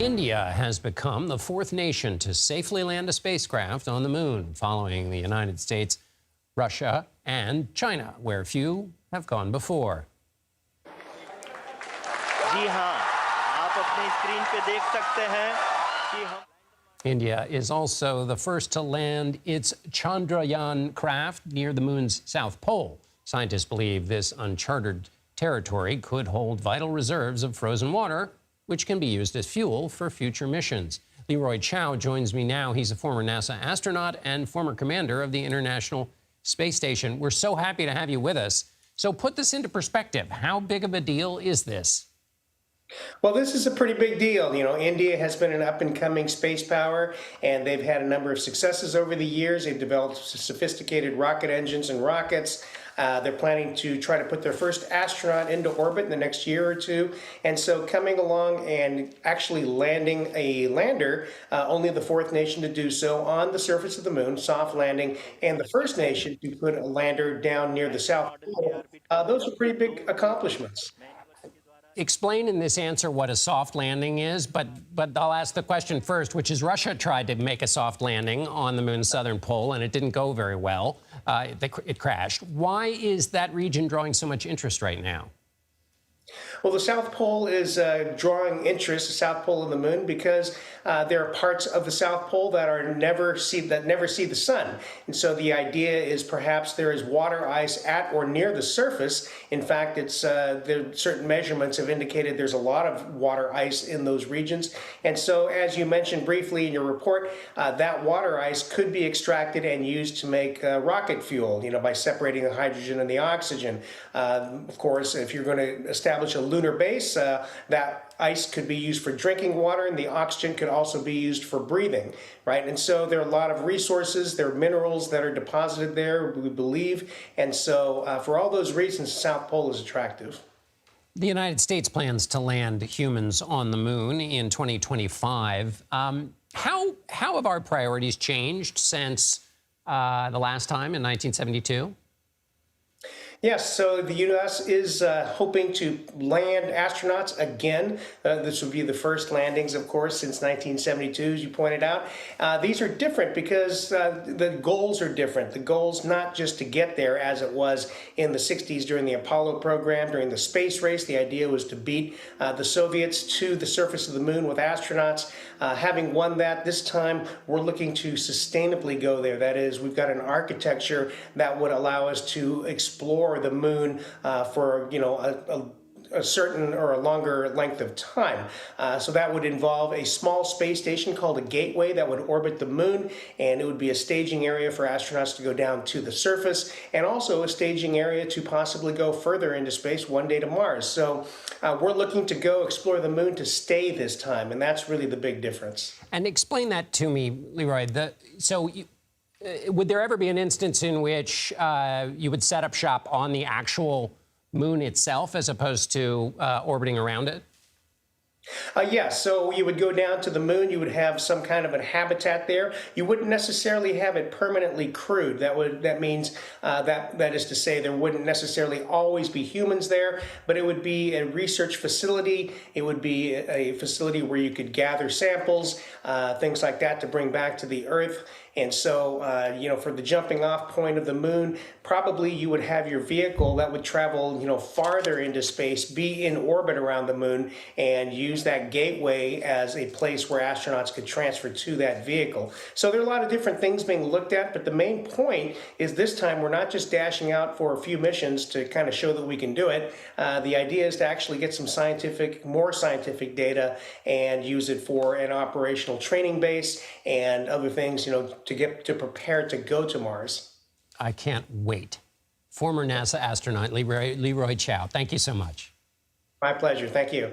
India has become the fourth nation to safely land a spacecraft on the moon, following the United States, Russia, and China, where few have gone before. जी हाँ, आप अपनी screen पे देख सकते हैं कि हम India is also the first to land its Chandrayaan craft near the moon's south pole. Scientists believe this uncharted territory could hold vital reserves of frozen water, which can be used as fuel for future missions. Leroy Chow joins me now. He's a former NASA astronaut and former commander of the International Space Station. We're so happy to have you with us. So put this into perspective. How big of a deal is this? Well, this is a pretty big deal. You know, India has been an up-and-coming space power, and they've had a number of successes over the years. They've developed sophisticated rocket engines and rockets. They're planning to try to put their first astronaut into orbit in the next year or two. And so coming along and actually landing a lander, only the fourth nation to do so on the surface of the moon, soft landing, and the first nation to put a lander down near the South Pole. Those are pretty big accomplishments. Explain in this answer what a soft landing is, but I'll ask the question first, which is Russia tried to make a soft landing on the moon's southern pole, and it didn't go very well. It crashed. Why is that region drawing so much interest right now? Well, the South Pole is drawing interest, the South Pole of the moon, because there are parts of the South Pole that never see the sun. And so the idea is perhaps there is water ice at or near the surface. In fact, certain measurements have indicated there's a lot of water ice in those regions. And so, as you mentioned briefly in your report, that water ice could be extracted and used to make rocket fuel, you know, by separating the hydrogen and the oxygen. Of course, if you're going to establish a lunar base, that ice could be used for drinking water, and the oxygen could also be used for breathing, right? And so there are a lot of resources, there are minerals that are deposited there, we believe, and so for all those reasons, the South Pole is attractive. The United States plans to land humans on the moon in 2025. How have our priorities changed since the last time in 1972? Yes, so the U.S. is hoping to land astronauts again. This would be the first landings, of course, since 1972, as you pointed out. These are different because the goals are different. The goal's not just to get there, as it was in the 60s during the Apollo program, during the space race. The idea was to beat the Soviets to the surface of the moon with astronauts. Having won that, this time we're looking to sustainably go there. That is, we've got an architecture that would allow us to explore the moon for, you know, a certain or a longer length of time. So that would involve a small space station called a gateway that would orbit the moon, and it would be a staging area for astronauts to go down to the surface, and also a staging area to possibly go further into space one day to Mars. So we're looking to go explore the moon to stay this time, and that's really the big difference. And explain that to me, Leroy. Would there ever be an instance in which you would set up shop on the actual moon itself as opposed to orbiting around it? Yes, so you would go down to the moon, you would have some kind of a habitat there. You wouldn't necessarily have it permanently crewed. That means that is to say there wouldn't necessarily always be humans there, but it would be a research facility. It would be a facility where you could gather samples, things like that to bring back to the Earth. And so, you know, for the jumping off point of the moon, probably you would have your vehicle that would travel, you know, farther into space, be in orbit around the moon, and use that gateway as a place where astronauts could transfer to that vehicle. So there are a lot of different things being looked at, but the main point is this time we're not just dashing out for a few missions to kind of show that we can do it. The idea is to actually get some more scientific data and use it for an operational training base and other things, you know, to prepare to go to Mars. I can't wait. Former NASA astronaut Leroy Chow, thank you so much. My pleasure. Thank you.